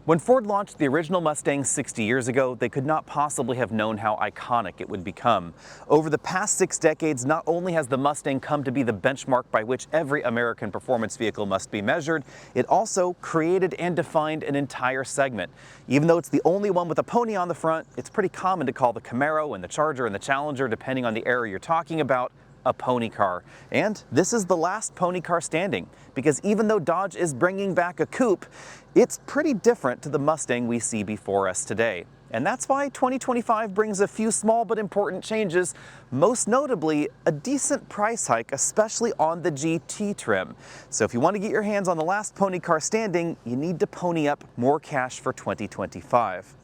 When Ford launched the original Mustang 60 years ago, they could not possibly have known how iconic it would become. Over the past 6 decades, not only has the Mustang come to be the benchmark by which every American performance vehicle must be measured, it also created and defined an entire segment. Even though it's the only one with a pony on the front, it's pretty common to call the Camaro and the Charger and the Challenger, depending on the era you're talking about, a pony car. And this is the last pony car standing, because even though Dodge is bringing back a coupe, it's pretty different to the Mustang we see before us today. And that's why 2025 brings a few small but important changes, most notably a decent price hike, especially on the GT trim. So if you want to get your hands on the last pony car standing, you need to pony up more cash for 2025.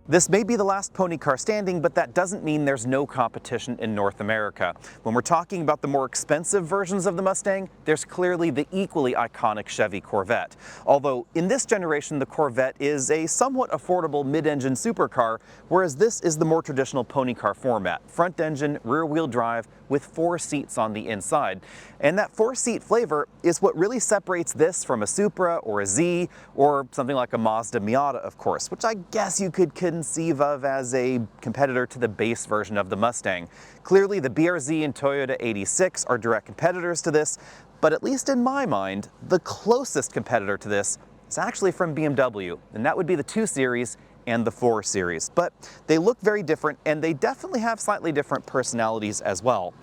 This may be the last pony car standing, but that doesn't mean there's no competition in North America. When we're talking about the more expensive versions of the Mustang, there's clearly the equally iconic Chevy Corvette. Although in this generation, the Corvette is a somewhat affordable mid-engine supercar, whereas this is the more traditional pony car format, front engine, rear-wheel drive, with 4 seats on the inside. And that 4-seat flavor is what really separates this from a Supra or a Z or something like a Mazda Miata, of course, which I guess you could conceive of as a competitor to the base version of the Mustang. Clearly, the BRZ and Toyota 86 are direct competitors to this, but at least in my mind, the closest competitor to this is actually from BMW, and that would be the 2 Series and the 4 Series. But they look very different, and they definitely have slightly different personalities as well.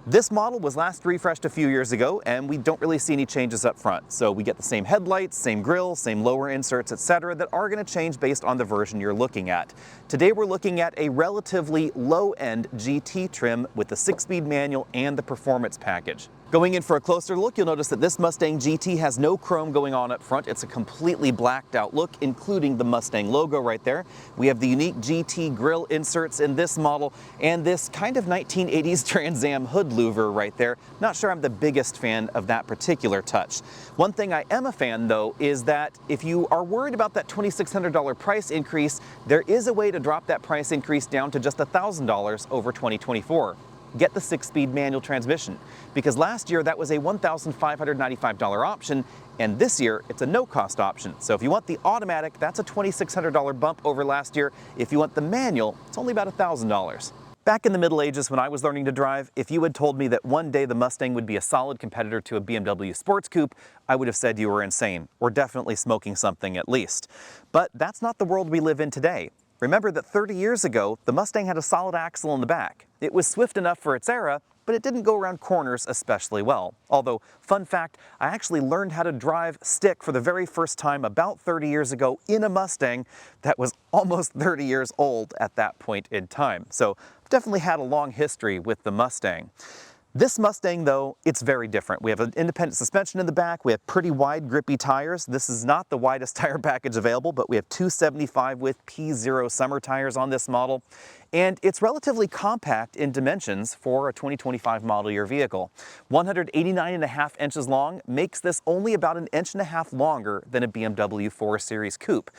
This model was last refreshed a few years ago, and we don't really see any changes up front. So we get the same headlights, same grille, same lower inserts, etc. that are going to change based on the version you're looking at. Today we're looking at a relatively low-end GT trim with the 6-speed manual and the performance package. Going in for a closer look, you'll notice that this Mustang GT has no chrome going on up front. It's a completely blacked out look, including the Mustang logo right there. We have the unique GT grille inserts in this model and this kind of 1980s Trans Am hood louver right there. Not sure I'm the biggest fan of that particular touch. One thing I am a fan though is that if you are worried about that $2,600 price increase, there is a way to drop that price increase down to just $1,000 over 2024. Get the 6-speed manual transmission, because last year that was a $1,595 option, and this year it's a no-cost option. So if you want the automatic, that's a $2,600 bump over last year. If you want the manual, it's only about $1,000. Back in the Middle Ages when I was learning to drive, if you had told me that one day the Mustang would be a solid competitor to a BMW sports coupe, I would have said you were insane, or definitely smoking something at least. But that's not the world we live in today. Remember that 30 years ago, the Mustang had a solid axle in the back. It was swift enough for its era, but it didn't go around corners especially well. Although, fun fact, I actually learned how to drive stick for the very first time about 30 years ago in a Mustang that was almost 30 years old at that point in time. So I've definitely had a long history with the Mustang. This Mustang though, it's very different. We have an independent suspension in the back, we have pretty wide grippy tires. This is not the widest tire package available, but we have 275 with P0 summer tires on this model. And it's relatively compact in dimensions for a 2025 model year vehicle. 189.5 inches long makes this only about 1.5 inches longer than a BMW 4 Series coupe.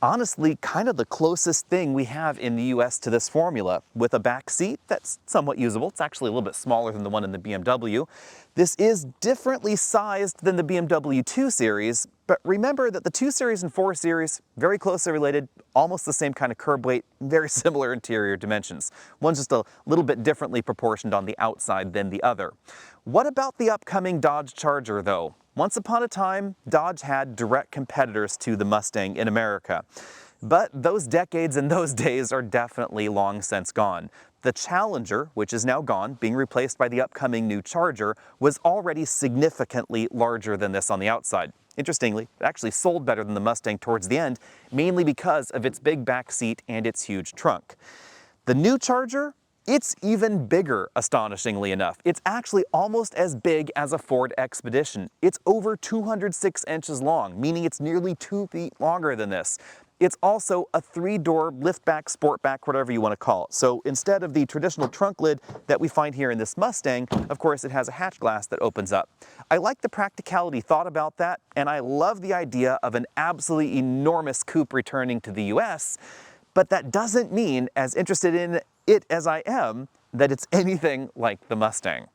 Honestly, kind of the closest thing we have in the US to this formula, with a back seat that's somewhat usable. It's actually a little bit smaller than the one in the BMW. This is differently sized than the BMW 2 Series, but remember that the 2 Series and 4 Series, very closely related, almost the same kind of curb weight, very similar interior dimensions. One's just a little bit differently proportioned on the outside than the other. What about the upcoming Dodge Charger though? Once upon a time, Dodge had direct competitors to the Mustang in America. But those decades and those days are definitely long since gone. The Challenger, which is now gone, being replaced by the upcoming new Charger, was already significantly larger than this on the outside. Interestingly, it actually sold better than the Mustang towards the end, mainly because of its big back seat and its huge trunk. The new Charger, it's even bigger, astonishingly enough. It's actually almost as big as a Ford Expedition. It's over 206 inches long, meaning it's nearly 2 feet longer than this. It's also a 3-door liftback, sportback, whatever you want to call it. So instead of the traditional trunk lid that we find here in this Mustang, of course it has a hatch glass that opens up. I like the practicality thought about that, and I love the idea of an absolutely enormous coupe returning to the US, but that doesn't mean, as interested in it as I am, that it's anything like the Mustang.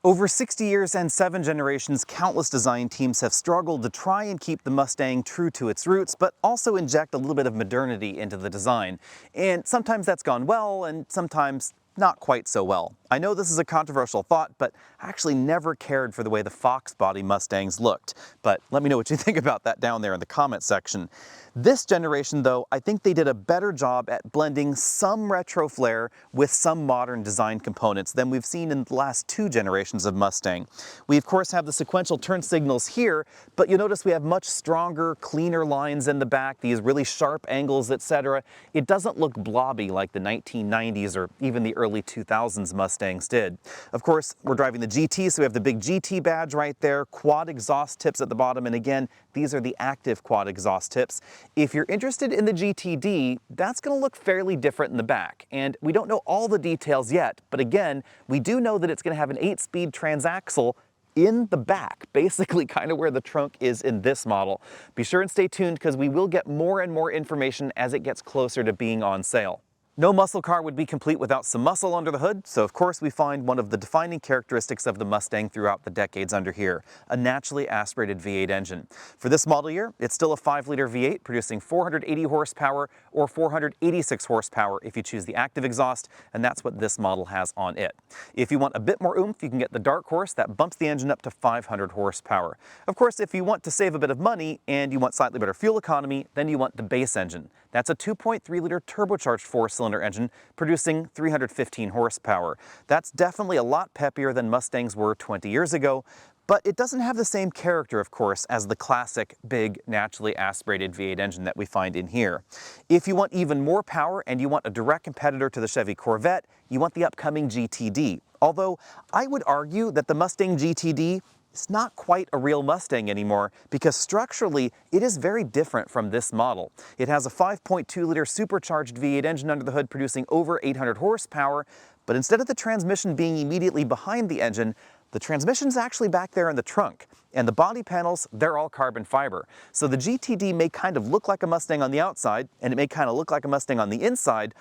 Over 60 years and 7 generations, countless design teams have struggled to try and keep the Mustang true to its roots, but also inject a little bit of modernity into the design. And sometimes that's gone well, and sometimes not quite so well. I know this is a controversial thought, but I actually never cared for the way the Fox body Mustangs looked. But let me know what you think about that down there in the comment section. This generation, though, I think they did a better job at blending some retro flair with some modern design components than we've seen in the last 2 generations of Mustang. We of course have the sequential turn signals here, but you'll notice we have much stronger, cleaner lines in the back, these really sharp angles, etc. It doesn't look blobby like the 1990s or even the early 2000s Mustangs did. Of course, we're driving the GT, so we have the big GT badge right there, quad exhaust tips at the bottom, and again, these are the active quad exhaust tips. If you're interested in the GTD, that's going to look fairly different in the back, and we don't know all the details yet, but again, we do know that it's going to have an 8-speed transaxle in the back, basically kind of where the trunk is in this model. Be sure and stay tuned because we will get more and more information as it gets closer to being on sale. No muscle car would be complete without some muscle under the hood, so of course we find one of the defining characteristics of the Mustang throughout the decades under here, a naturally aspirated V8 engine. For this model year, it's still a 5-liter V8 producing 480 horsepower or 486 horsepower if you choose the active exhaust, and that's what this model has on it. If you want a bit more oomph, you can get the Dark Horse that bumps the engine up to 500 horsepower. Of course, if you want to save a bit of money and you want slightly better fuel economy, then you want the base engine. That's a 2.3-liter turbocharged 4-cylinder engine producing 315 horsepower. That's definitely a lot peppier than Mustangs were 20 years ago, but it doesn't have the same character, of course, as the classic, big, naturally aspirated V8 engine that we find in here. If you want even more power and you want a direct competitor to the Chevy Corvette, you want the upcoming GTD. Although, I would argue that the Mustang GTD it's not quite a real Mustang anymore because structurally it is very different from this model. It has a 5.2-liter supercharged V8 engine under the hood producing over 800 horsepower, but instead of the transmission being immediately behind the engine, the transmission's actually back there in the trunk. And the body panels, they're all carbon fiber. So the GTD may kind of look like a Mustang on the outside, and it may kind of look like a Mustang on the inside,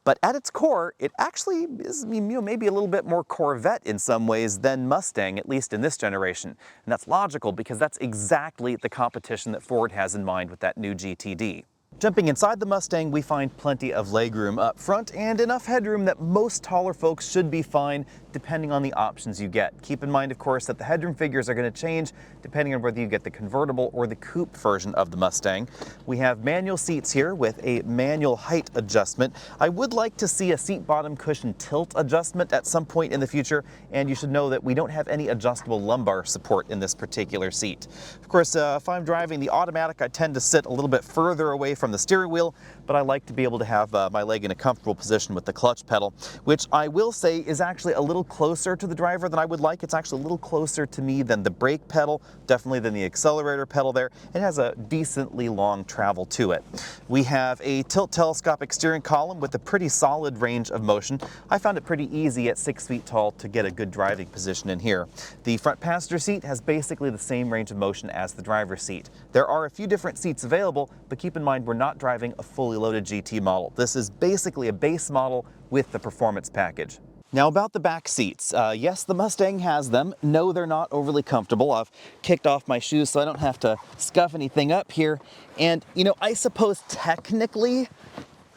but at its core, it actually is maybe a little bit more Corvette in some ways than Mustang, at least in this generation. And that's logical because that's exactly the competition that Ford has in mind with that new GTD. Jumping inside the Mustang, we find plenty of legroom up front and enough headroom that most taller folks should be fine depending on the options you get. Keep in mind, of course, that the headroom figures are going to change depending on whether you get the convertible or the coupe version of the Mustang. We have manual seats here with a manual height adjustment. I would like to see a seat bottom cushion tilt adjustment at some point in the future, and you should know that we don't have any adjustable lumbar support in this particular seat. Of course, if I'm driving the automatic, I tend to sit a little bit further away from the steering wheel, but I like to be able to have my leg in a comfortable position with the clutch pedal, which I will say is actually a little closer to the driver than I would like. It's actually a little closer to me than the brake pedal, definitely than the accelerator pedal there. It has a decently long travel to it. We have a tilt telescopic steering column with a pretty solid range of motion. I found it pretty easy at 6 feet tall to get a good driving position in here. The front passenger seat has basically the same range of motion as the driver's seat. There are a few different seats available, but keep in mind we're not driving a fully loaded GT model. This is basically a base model with the performance package. Now about the back seats, yes, the Mustang has them. No, they're not overly comfortable. I've kicked off my shoes so I don't have to scuff anything up here. And, you know, I suppose technically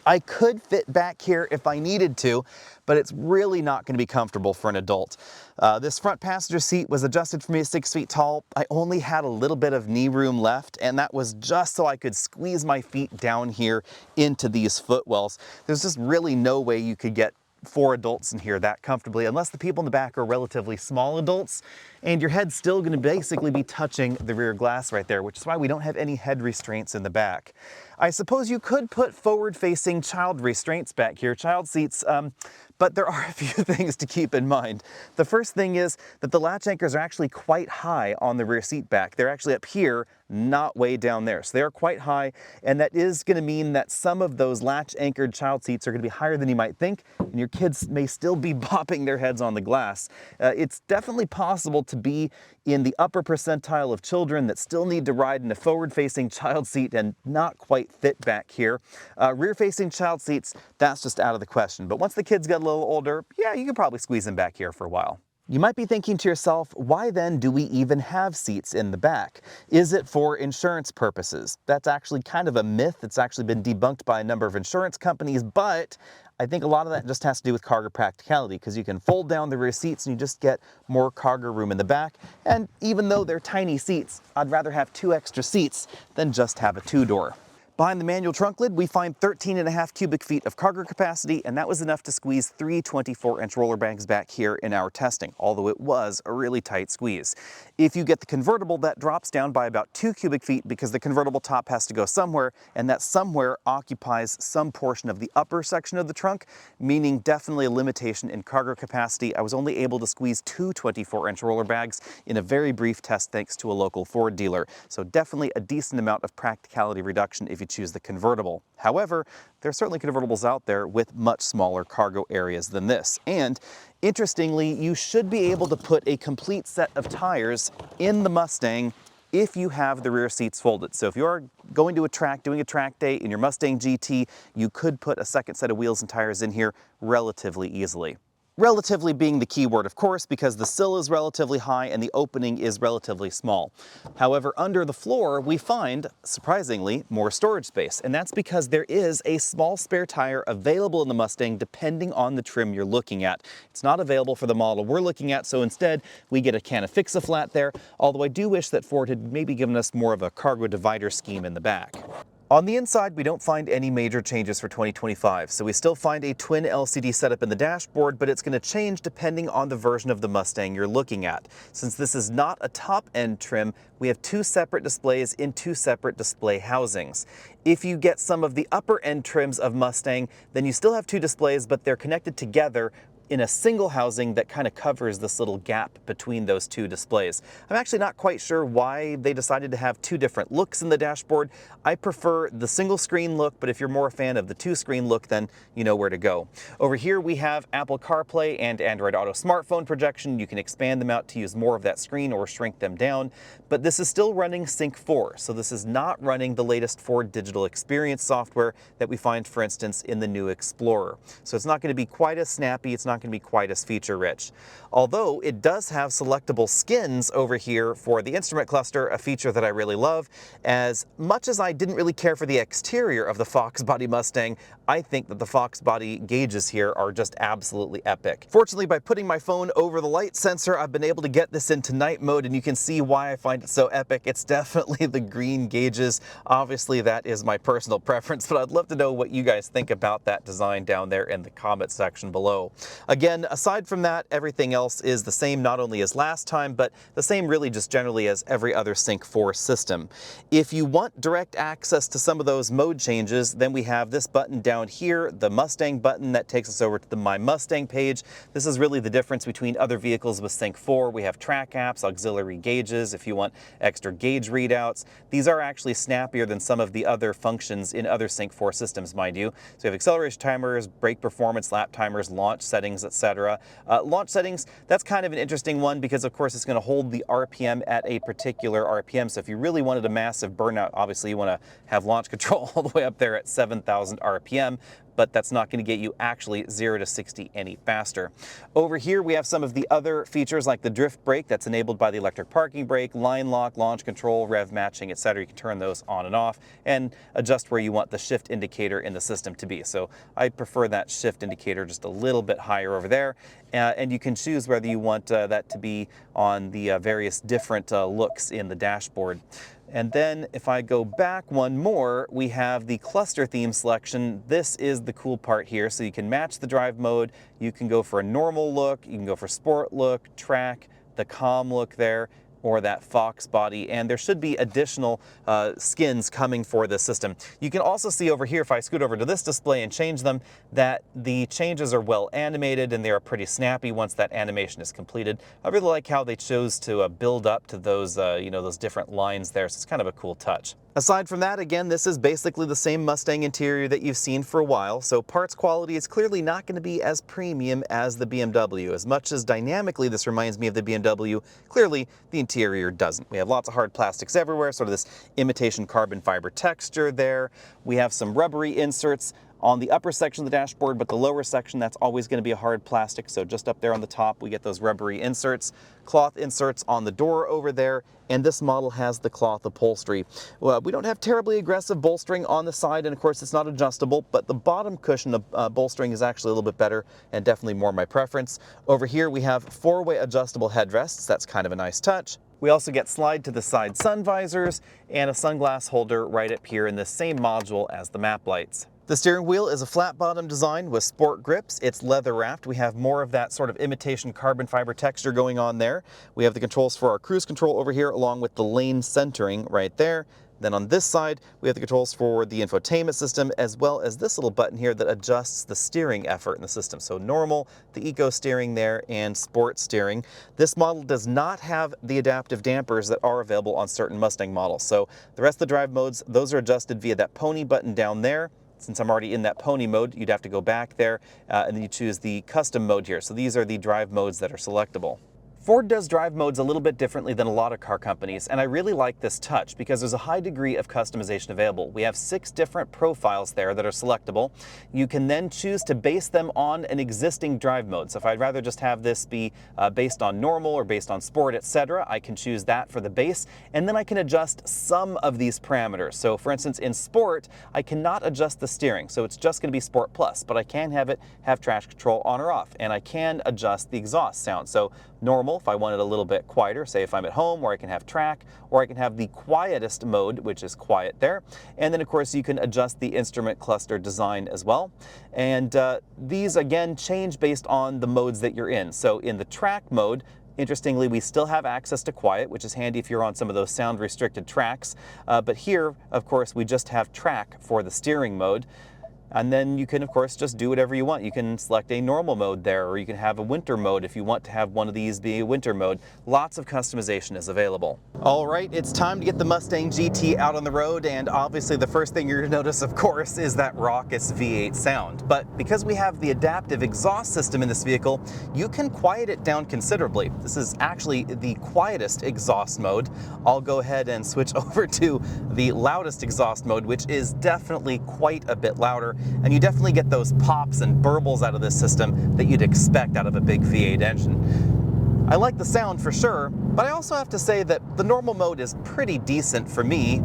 I could fit back here if I needed to, but it's really not going to be comfortable for an adult. This front passenger seat was adjusted for me at 6 feet tall. I only had a little bit of knee room left, and that was just so I could squeeze my feet down here into these footwells. There's just really no way you could get 4 adults in here that comfortably, unless the people in the back are relatively small adults, and your head's still going to basically be touching the rear glass right there, which is why we don't have any head restraints in the back. I suppose you could put forward-facing child restraints back here, child seats, but there are a few things to keep in mind. The first thing is that the latch anchors are actually quite high on the rear seat back. They're actually up here, not way down there. So they are quite high, and that is going to mean that some of those latch anchored child seats are going to be higher than you might think, and your kids may still be bopping their heads on the glass. It's definitely possible to be in the upper percentile of children that still need to ride in a forward-facing child seat and not quite fit back here. Rear-facing child seats, that's just out of the question. But once the kids get a little older, yeah, you can probably squeeze them back here for a while. You might be thinking to yourself, why then do we even have seats in the back? Is it for insurance purposes? That's actually kind of a myth. It's actually been debunked by a number of insurance companies, but I think a lot of that just has to do with cargo practicality, because you can fold down the rear seats and you just get more cargo room in the back. And even though they're tiny seats, I'd rather have 2 extra seats than just have a 2-door. Behind the manual trunk lid, we find 13.5 cubic feet of cargo capacity, and that was enough to squeeze 3 24-inch roller bags back here in our testing, although it was a really tight squeeze. If you get the convertible, that drops down by about 2 cubic feet because the convertible top has to go somewhere, and that somewhere occupies some portion of the upper section of the trunk, meaning definitely a limitation in cargo capacity. I was only able to squeeze 2 24-inch roller bags in a very brief test thanks to a local Ford dealer, so definitely a decent amount of practicality reduction if you choose the convertible. However, there are certainly convertibles out there with much smaller cargo areas than this. And interestingly, you should be able to put a complete set of tires in the Mustang if you have the rear seats folded. So if you're going to a track, doing a track day in your Mustang GT, you could put a second set of wheels and tires in here relatively easily. Relatively being the key word, of course, because the sill is relatively high and the opening is relatively small. However, under the floor, we find, surprisingly, more storage space. And that's because there is a small spare tire available in the Mustang depending on the trim you're looking at. It's not available for the model we're looking at, so instead we get a can of Fix-A-Flat there, although I do wish that Ford had maybe given us more of a cargo divider scheme in the back. On the inside, we don't find any major changes for 2025, so we still find a twin LCD setup in the dashboard, but it's going to change depending on the version of the Mustang you're looking at. Since this is not a top-end trim, we have 2 separate displays in 2 separate display housings. If you get some of the upper-end trims of Mustang, then you still have 2 displays, but they're connected together in a single housing that kind of covers this little gap between those 2 displays. I'm actually not quite sure why they decided to have 2 different looks in the dashboard. I prefer the single screen look, but if you're more a fan of the 2-screen look, then you know where to go. Over here we have Apple CarPlay and Android Auto smartphone projection. You can expand them out to use more of that screen or shrink them down, but this is still running Sync 4, so this is not running the latest Ford digital experience software that we find, for instance, in the new Explorer. So it's not going to be quite as snappy, it's not going to be quite as feature rich. Although it does have selectable skins over here for the instrument cluster, a feature that I really love. As much as I didn't really care for the exterior of the Fox Body Mustang, I think that the Fox Body gauges here are just absolutely epic. Fortunately, by putting my phone over the light sensor, I've been able to get this into night mode, and you can see why I find it so epic. It's definitely the green gauges. Obviously, that is my personal preference, but I'd love to know what you guys think about that design down there in the comment section below. Again, aside from that, everything else is the same, not only as last time, but the same really just generally as every other Sync 4 system. If you want direct access to some of those mode changes, then we have this button down here, the Mustang button that takes us over to the My Mustang page. This is really the difference between other vehicles with Sync 4. We have track apps, auxiliary gauges, if you want extra gauge readouts. These are actually snappier than some of the other functions in other Sync 4 systems, mind you. So you have acceleration timers, brake performance, lap timers, launch settings, etc. Launch settings, that's kind of an interesting one because of course it's going to hold the RPM at a particular RPM. So if you really wanted a massive burnout, obviously you want to have launch control all the way up there at 7,000 RPM. But that's not going to get you actually 0 to 60 any faster. Over here we have some of the other features like the drift brake that's enabled by the electric parking brake, line lock, launch control, rev matching, etc. You can turn those on and off and adjust where you want the shift indicator in the system to be. So I prefer that shift indicator just a little bit higher over there. And you can choose whether you want that to be on the various different looks in the dashboard. And then if I go back one more, we have the cluster theme selection. This is the cool part here. So you can match the drive mode. You can go for a normal look. You can go for sport look, track, the calm look there, or that Fox Body, and there should be additional skins coming for this system. You can also see over here, if I scoot over to this display and change them, that the changes are well animated and they are pretty snappy once that animation is completed. I really like how they chose to build up to those, those different lines there, so it's kind of a cool touch. Aside from that, again, this is basically the same Mustang interior that you've seen for a while, so parts quality is clearly not going to be as premium as the BMW. As much as dynamically this reminds me of the BMW, clearly the interior doesn't. We have lots of hard plastics everywhere, sort of this imitation carbon fiber texture there. We have some rubbery inserts on the upper section of the dashboard, but the lower section, that's always going to be a hard plastic. So just up there on the top, we get those rubbery inserts, cloth inserts on the door over there, and this model has the cloth upholstery. Well, we don't have terribly aggressive bolstering on the side, and of course it's not adjustable, but the bottom cushion of bolstering is actually a little bit better and definitely more my preference. Over here we have 4-way adjustable headrests. That's kind of a nice touch. We also get slide to the side sun visors and a sunglass holder right up here in the same module as the map lights. The steering wheel is a flat bottom design with sport grips. It's leather wrapped. We have more of that sort of imitation carbon fiber texture going on there. We have the controls for our cruise control over here along with the lane centering right there. Then on this side, we have the controls for the infotainment system, as well as this little button here that adjusts the steering effort in the system. So normal, the eco steering there, and sport steering. This model does not have the adaptive dampers that are available on certain Mustang models. So the rest of the drive modes, those are adjusted via that pony button down there. Since I'm already in that pony mode, you'd have to go back there, and then you choose the custom mode here. So these are the drive modes that are selectable. Ford does drive modes a little bit differently than a lot of car companies, and I really like this touch because there's a high degree of customization available. We have 6 different profiles there that are selectable. You can then choose to base them on an existing drive mode. So if I'd rather just have this be based on normal or based on sport, etc., I can choose that for the base, and then I can adjust some of these parameters. So for instance, in sport, I cannot adjust the steering, so it's just going to be Sport Plus, but I can have it have traction control on or off, and I can adjust the exhaust sound. So normal, if I want it a little bit quieter, say if I'm at home, or I can have track, or I can have the quietest mode, which is quiet there. And then of course you can adjust the instrument cluster design as well. And these again change based on the modes that you're in. So in the track mode, interestingly, we still have access to quiet, which is handy if you're on some of those sound restricted tracks. But here, of course, we just have track for the steering mode. And then you can, of course, just do whatever you want. You can select a normal mode there, or you can have a winter mode if you want to have one of these be a winter mode. Lots of customization is available. All right, it's time to get the Mustang GT out on the road, and obviously the first thing you're going to notice, of course, is that raucous V8 sound. But because we have the adaptive exhaust system in this vehicle, you can quiet it down considerably. This is actually the quietest exhaust mode. I'll go ahead and switch over to the loudest exhaust mode, which is definitely quite a bit louder. And you definitely get those pops and burbles out of this system that you'd expect out of a big V8 engine. I like the sound for sure, but I also have to say that the normal mode is pretty decent for me.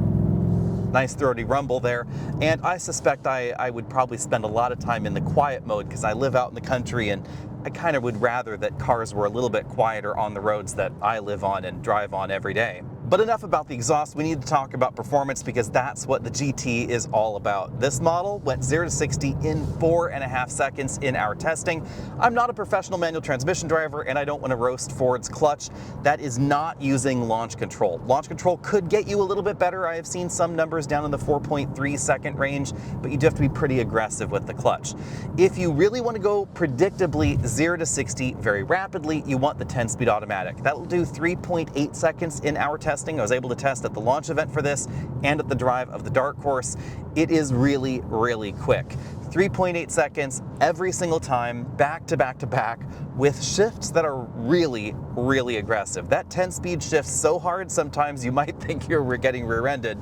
Nice throaty rumble there, and I suspect I would probably spend a lot of time in the quiet mode because I live out in the country and I kind of would rather that cars were a little bit quieter on the roads that I live on and drive on every day. But enough about the exhaust, we need to talk about performance because that's what the GT is all about. This model went 0 to 60 in 4.5 seconds in our testing. I'm not a professional manual transmission driver and I don't want to roast Ford's clutch. That is not using launch control. Launch control could get you a little bit better. I have seen some numbers down in the 4.3 second range, but you do have to be pretty aggressive with the clutch. If you really want to go predictably 0 to 60 very rapidly, you want the 10-speed automatic. That'll do 3.8 seconds in our testing. I was able to test at the launch event for this and at the drive of the Dark Horse. It is really, really quick. 3.8 seconds every single time, back to back to back, with shifts that are really, really aggressive. That 10-speed shifts so hard sometimes you might think you're getting rear-ended.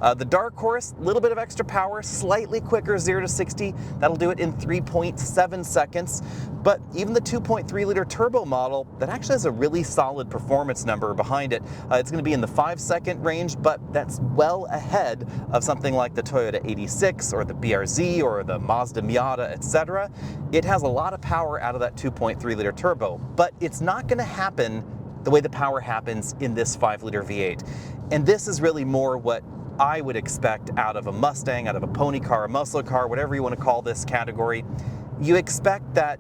The Dark Horse, a little bit of extra power, slightly quicker 0 to 60. That'll do it in 3.7 seconds. But even the 2.3 liter turbo model, that actually has a really solid performance number behind it. It's going to be in the 5-second range, but that's well ahead of something like the Toyota 86 or the BRZ or the Mazda Miata, etc. It has a lot of power out of that 2.3 liter turbo, but it's not going to happen the way the power happens in this 5-liter V8. And this is really more what I would expect out of a Mustang, out of a pony car, a muscle car, whatever you want to call this category. You expect that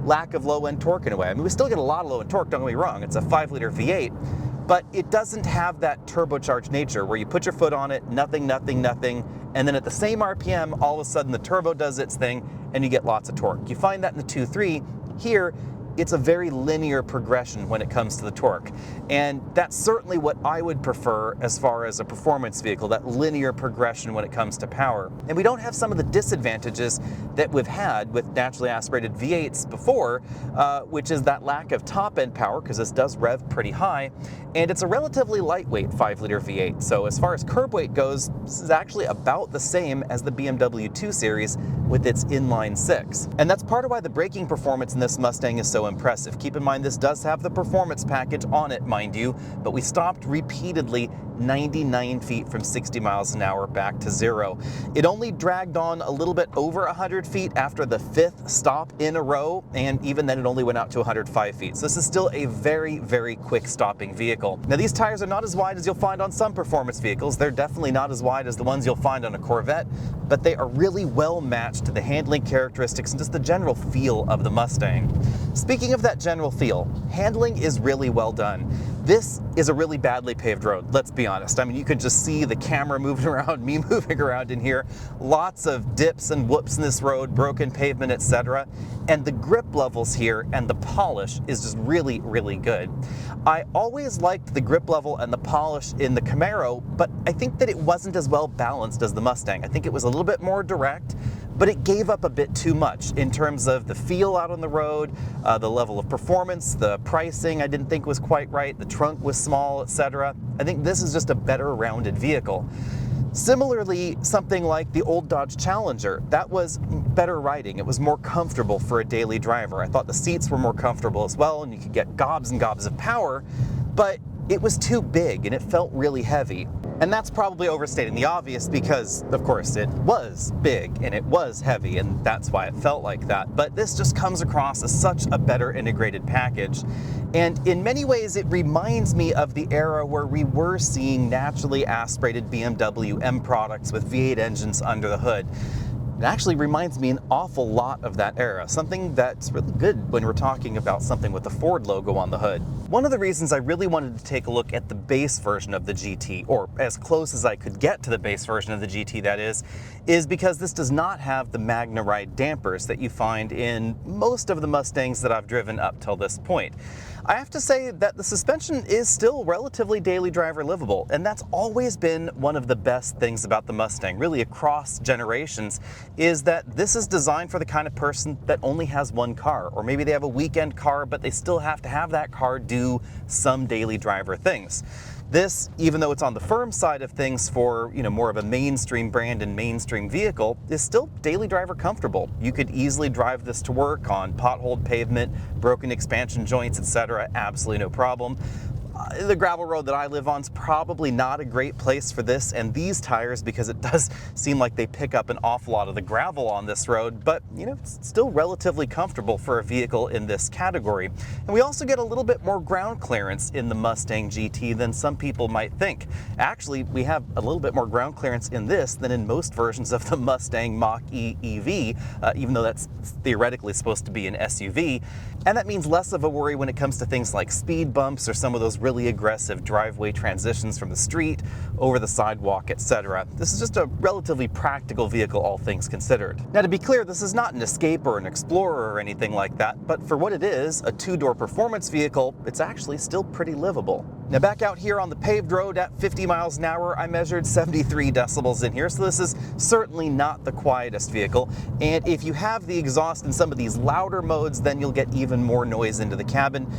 lack of low-end torque in a way. I mean, we still get a lot of low-end torque, don't get me wrong. It's a 5-liter V8, but it doesn't have that turbocharged nature where you put your foot on it, nothing, nothing, nothing, and then at the same RPM, all of a sudden the turbo does its thing and you get lots of torque. You find that in the 2.3. Here, it's a very linear progression when it comes to the torque. And that's certainly what I would prefer as far as a performance vehicle, that linear progression when it comes to power. And we don't have some of the disadvantages that we've had with naturally aspirated V8s before, which is that lack of top-end power, because this does rev pretty high, and it's a relatively lightweight 5-liter V8. So as far as curb weight goes, this is actually about the same as the BMW 2 Series with its inline 6. And that's part of why the braking performance in this Mustang is so impressive. Keep in mind, this does have the performance package on it, mind you, but we stopped repeatedly 99 feet from 60 miles an hour back to 0. It only dragged on a little bit over 100 feet after the 5th stop in a row, and even then it only went out to 105 feet. So this is still a very, very quick stopping vehicle. Now these tires are not as wide as you'll find on some performance vehicles. They're definitely not as wide as the ones you'll find on a Corvette, but they are really well matched to the handling characteristics and just the general feel of the Mustang. Speaking of that general feel, handling is really well done. This is a really badly paved road, let's be honest. I mean, you can just see the camera moving around, me moving around in here. Lots of dips and whoops in this road, broken pavement, etc. And the grip levels here and the polish is just really, really good. I always liked the grip level and the polish in the Camaro, but I think that it wasn't as well balanced as the Mustang. I think it was a little bit more direct, but it gave up a bit too much in terms of the feel out on the road, the level of performance, the pricing I didn't think was quite right, the trunk was small, etc. I think this is just a better rounded vehicle. Similarly, something like the old Dodge Challenger, that was better riding. It was more comfortable for a daily driver. I thought the seats were more comfortable as well, and you could get gobs and gobs of power, but it was too big and it felt really heavy. And that's probably overstating the obvious because, of course, it was big and it was heavy, and that's why it felt like that. But this just comes across as such a better integrated package. And in many ways, it reminds me of the era where we were seeing naturally aspirated BMW M products with V8 engines under the hood. It actually reminds me an awful lot of that era, something that's really good when we're talking about something with the Ford logo on the hood. One of the reasons I really wanted to take a look at the base version of the GT, or as close as I could get to the base version of the GT that is because this does not have the MagnaRide dampers that you find in most of the Mustangs that I've driven up till this point. I have to say that the suspension is still relatively daily driver livable, and that's always been one of the best things about the Mustang, really across generations, is that this is designed for the kind of person that only has one car, or maybe they have a weekend car, but they still have to have that car do some daily driver things. This, even though it's on the firm side of things for, more of a mainstream brand and mainstream vehicle, is still daily driver comfortable. You could easily drive this to work on potholed pavement, broken expansion joints, etc. Absolutely no problem. The gravel road that I live on is probably not a great place for this and these tires because it does seem like they pick up an awful lot of the gravel on this road, but it's still relatively comfortable for a vehicle in this category. And we also get a little bit more ground clearance in the Mustang GT than some people might think. Actually, we have a little bit more ground clearance in this than in most versions of the Mustang Mach-E EV, even though that's theoretically supposed to be an SUV. And that means less of a worry when it comes to things like speed bumps or some of those really aggressive driveway transitions from the street over the sidewalk, etc. This is just a relatively practical vehicle, all things considered. Now, to be clear, this is not an Escape or an Explorer or anything like that, but for what it is, a two-door performance vehicle, it's actually still pretty livable. Now, back out here on the paved road at 50 miles an hour, I measured 73 decibels in here, so this is certainly not the quietest vehicle. And if you have the exhaust in some of these louder modes, then you'll get even more noise into the cabin.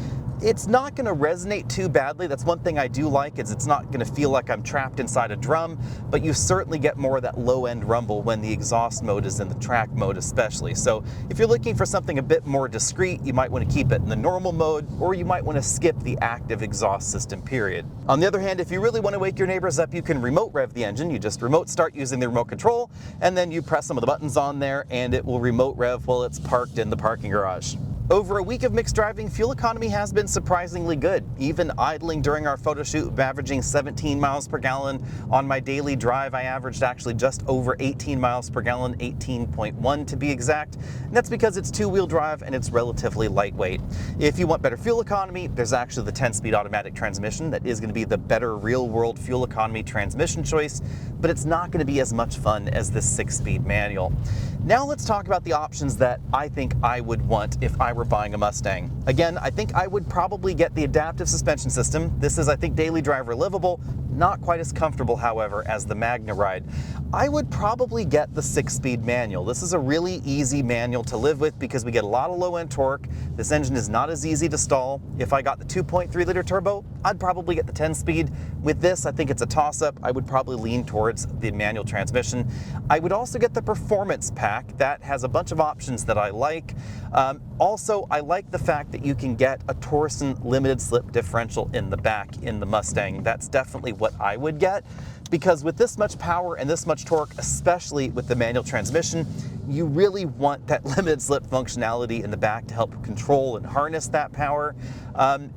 It's not going to resonate too badly. That's one thing I do like, is it's not going to feel like I'm trapped inside a drum, but you certainly get more of that low-end rumble when the exhaust mode is in the track mode especially. So if you're looking for something a bit more discreet, you might want to keep it in the normal mode, or you might want to skip the active exhaust system, period. On the other hand, if you really want to wake your neighbors up, you can remote rev the engine. You just remote start using the remote control, and then you press some of the buttons on there, and it will remote rev while it's parked in the parking garage. Over a week of mixed driving, fuel economy has been surprisingly good. Even idling during our photo shoot, averaging 17 miles per gallon. On my daily drive, I averaged actually just over 18 miles per gallon, 18.1 to be exact. And that's because it's two-wheel drive and it's relatively lightweight. If you want better fuel economy, there's actually the 10-speed automatic transmission that is going to be the better real-world fuel economy transmission choice, but it's not going to be as much fun as this 6-speed manual. Now let's talk about the options that I think I would want if I were buying a Mustang. Again, I think I would probably get the adaptive suspension system. This is, I think, daily driver livable, not quite as comfortable, however, as the Magna ride. I would probably get the 6-speed manual. This is a really easy manual to live with because we get a lot of low-end torque. This engine is not as easy to stall. If I got the 2.3-liter turbo, I'd probably get the 10-speed. With this, I think it's a toss-up. I would probably lean towards the manual transmission. I would also get the performance pack. That has a bunch of options that I like. Also, I like the fact that you can get a Torsen limited slip differential in the back in the Mustang. That's definitely what I would get, because with this much power and this much torque, especially with the manual transmission, you really want that limited slip functionality in the back to help control and harness that power.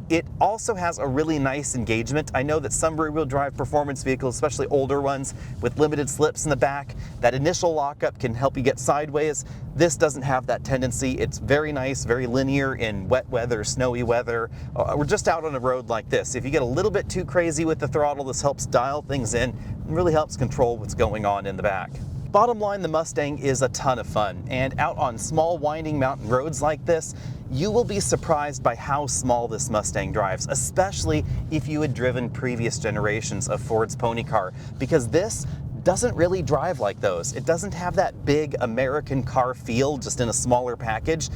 It also has a really nice engagement. I know that some rear-wheel drive performance vehicles, especially older ones with limited slips in the back, that initial lockup can help you get sideways. This doesn't have that tendency. It's very nice, very linear in wet weather, snowy weather. We're just out on a road like this. If you get a little bit too crazy with the throttle, this helps dial things in and really helps control what's going on in the back. Bottom line, the Mustang is a ton of fun, and out on small winding mountain roads like this, you will be surprised by how small this Mustang drives, especially if you had driven previous generations of Ford's pony car, because this doesn't really drive like those. It doesn't have that big American car feel just in a smaller package.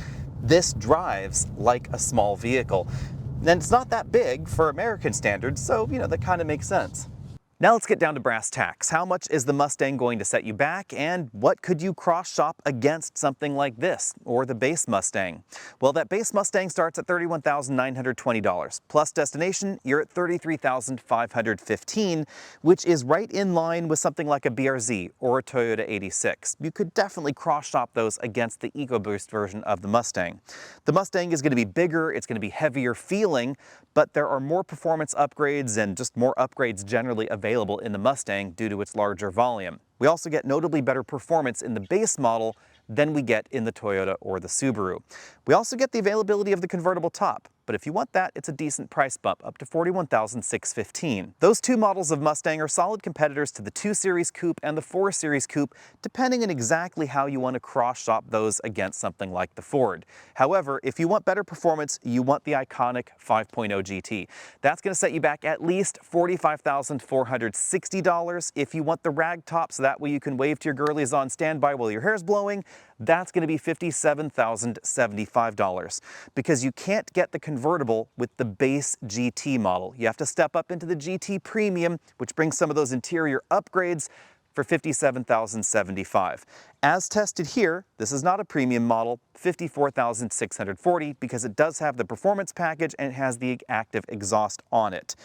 This drives like a small vehicle. And it's not that big for American standards, so that kind of makes sense. Now let's get down to brass tacks. How much is the Mustang going to set you back, and what could you cross-shop against something like this, or the base Mustang? Well, that base Mustang starts at $31,920. Plus destination, you're at $33,515, which is right in line with something like a BRZ or a Toyota 86. You could definitely cross-shop those against the EcoBoost version of the Mustang. The Mustang is going to be bigger, it's going to be heavier feeling, but there are more performance upgrades and just more upgrades generally available in the Mustang due to its larger volume. We also get notably better performance in the base model than we get in the Toyota or the Subaru. We also get the availability of the convertible top, but if you want that, it's a decent price bump, up to $41,615. Those two models of Mustang are solid competitors to the 2 Series Coupe and the 4 Series Coupe, depending on exactly how you want to cross-shop those against something like the Ford. However, if you want better performance, you want the iconic 5.0 GT. That's going to set you back at least $45,460. If you want the rag top, so that way you can wave to your girlies on standby while your hair's blowing, that's going to be $57,075, because you can't get the convertible with the base GT model. You have to step up into the GT Premium, which brings some of those interior upgrades, for $57,075. As tested here, this is not a premium model, $54,640, because it does have the performance package and it has the active exhaust on it.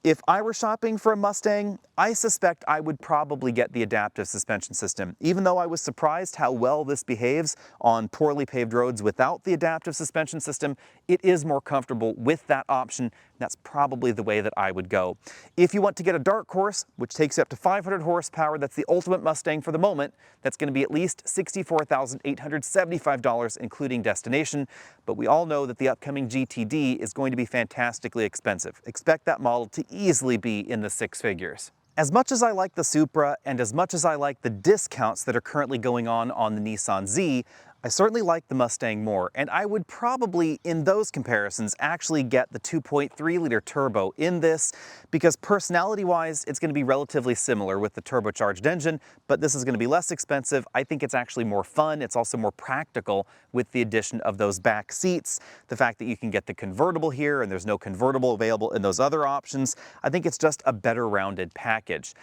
If I were shopping for a Mustang, I suspect I would probably get the adaptive suspension system. Even though I was surprised how well this behaves on poorly paved roads without the adaptive suspension system, it is more comfortable with that option. That's probably the way that I would go. If you want to get a dark horse, which takes you up to 500 horsepower, that's the ultimate Mustang for the moment, that's going to be at least $64,875, including destination. But we all know that the upcoming GTD is going to be fantastically expensive. Expect that model to easily be in the 6 figures. As much as I like the Supra, and as much as I like the discounts that are currently going on the Nissan Z, I certainly like the Mustang more, and I would probably, in those comparisons, actually get the 2.3-liter turbo in this, because personality-wise, it's going to be relatively similar with the turbocharged engine, but this is going to be less expensive. I think it's actually more fun. It's also more practical with the addition of those back seats. The fact that you can get the convertible here, and there's no convertible available in those other options, I think it's just a better rounded package.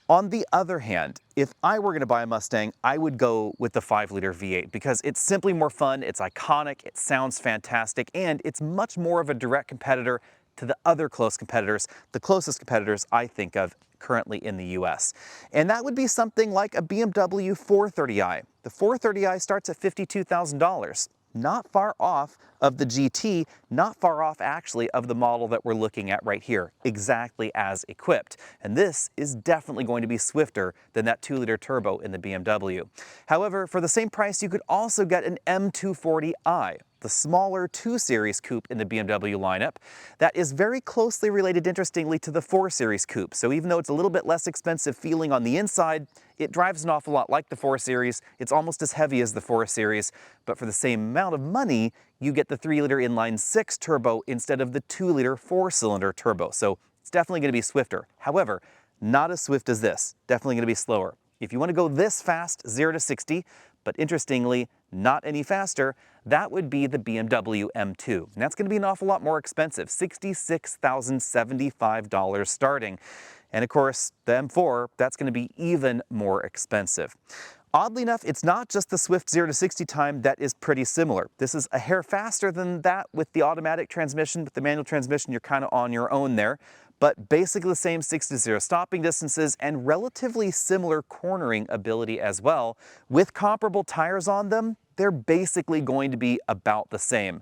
On the other hand, if I were going to buy a Mustang, I would go with the 5-liter V8 because it's simply more fun, it's iconic, it sounds fantastic, and it's much more of a direct competitor to the other close competitors, the closest competitors I think of currently in the US. And that would be something like a BMW 430i. The 430i starts at $52,000. Not far off of the GT, not far off actually of the model that we're looking at right here, exactly as equipped. And this is definitely going to be swifter than that 2-liter turbo in the BMW. However, for the same price, you could also get an M240i. the smaller 2 Series coupe in the BMW lineup. That is very closely related, interestingly, to the 4 Series coupe. So even though it's a little bit less expensive feeling on the inside, it drives an awful lot like the 4 Series. It's almost as heavy as the 4 Series, but for the same amount of money, you get the 3-liter inline-6 turbo instead of the 2-liter 4-cylinder turbo. So it's definitely going to be swifter. However, not as swift as this. Definitely going to be slower. If you want to go this fast, 0 to 60, but interestingly, not any faster, that would be the BMW M2. And that's going to be an awful lot more expensive, $66,075 starting. And of course, the M4, that's going to be even more expensive. Oddly enough, it's not just the swift 0 to 60 time that is pretty similar. This is a hair faster than that with the automatic transmission. With the manual transmission, you're kind of on your own there. But basically the same 60 to 0 stopping distances and relatively similar cornering ability as well. With comparable tires on them, they're basically going to be about the same.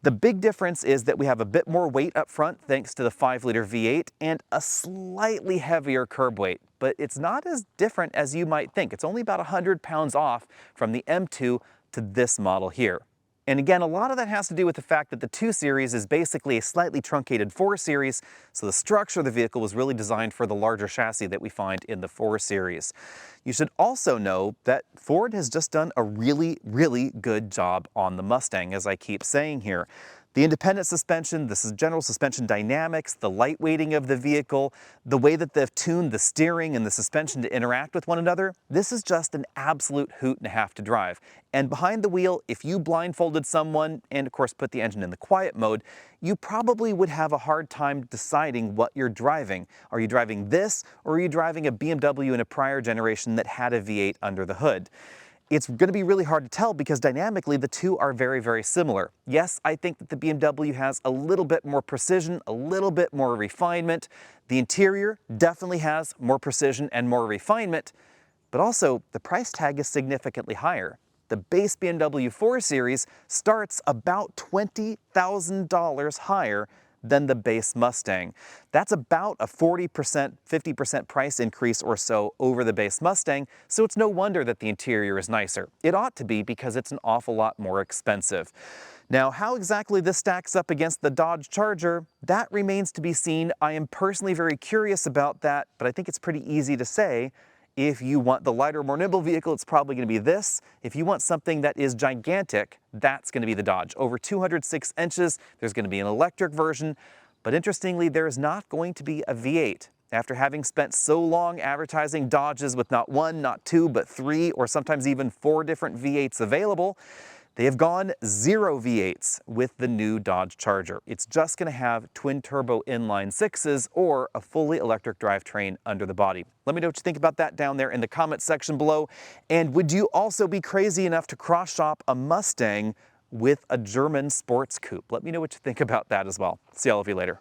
The big difference is that we have a bit more weight up front thanks to the 5-liter V8 and a slightly heavier curb weight, but it's not as different as you might think. It's only about 100 pounds off from the M2 to this model here. And again, a lot of that has to do with the fact that the 2 Series is basically a slightly truncated 4 Series, so the structure of the vehicle was really designed for the larger chassis that we find in the 4 Series. You should also know that Ford has just done a really, really good job on the Mustang, as I keep saying here. The independent suspension, the general suspension dynamics, the lightweighting of the vehicle, the way that they've tuned the steering and the suspension to interact with one another, this is just an absolute hoot and a half to drive. And behind the wheel, if you blindfolded someone and of course put the engine in the quiet mode, you probably would have a hard time deciding what you're driving. Are you driving this, or are you driving a BMW in a prior generation that had a V8 under the hood? It's going to be really hard to tell because dynamically the two are very, very similar. Yes, I think that the BMW has a little bit more precision, a little bit more refinement. The interior definitely has more precision and more refinement, but also the price tag is significantly higher. The base BMW 4 Series starts about $20,000 higher than the base Mustang. That's about a 40%, 50% price increase or so over the base Mustang, so it's no wonder that the interior is nicer. It ought to be because it's an awful lot more expensive. Now, how exactly this stacks up against the Dodge Charger, that remains to be seen. I am personally very curious about that, but I think it's pretty easy to say. If you want the lighter, more nimble vehicle, it's probably going to be this. If you want something that is gigantic, that's going to be the Dodge. Over 206 inches, there's going to be an electric version, but interestingly, there's not going to be a V8. After having spent so long advertising Dodges with not 1, not 2, but 3, or sometimes even 4 different V8s available, they have gone 0 V8s with the new Dodge Charger. It's just going to have twin-turbo inline-6s or a fully electric drivetrain under the body. Let me know what you think about that down there in the comments section below. And would you also be crazy enough to cross-shop a Mustang with a German sports coupe? Let me know what you think about that as well. See all of you later.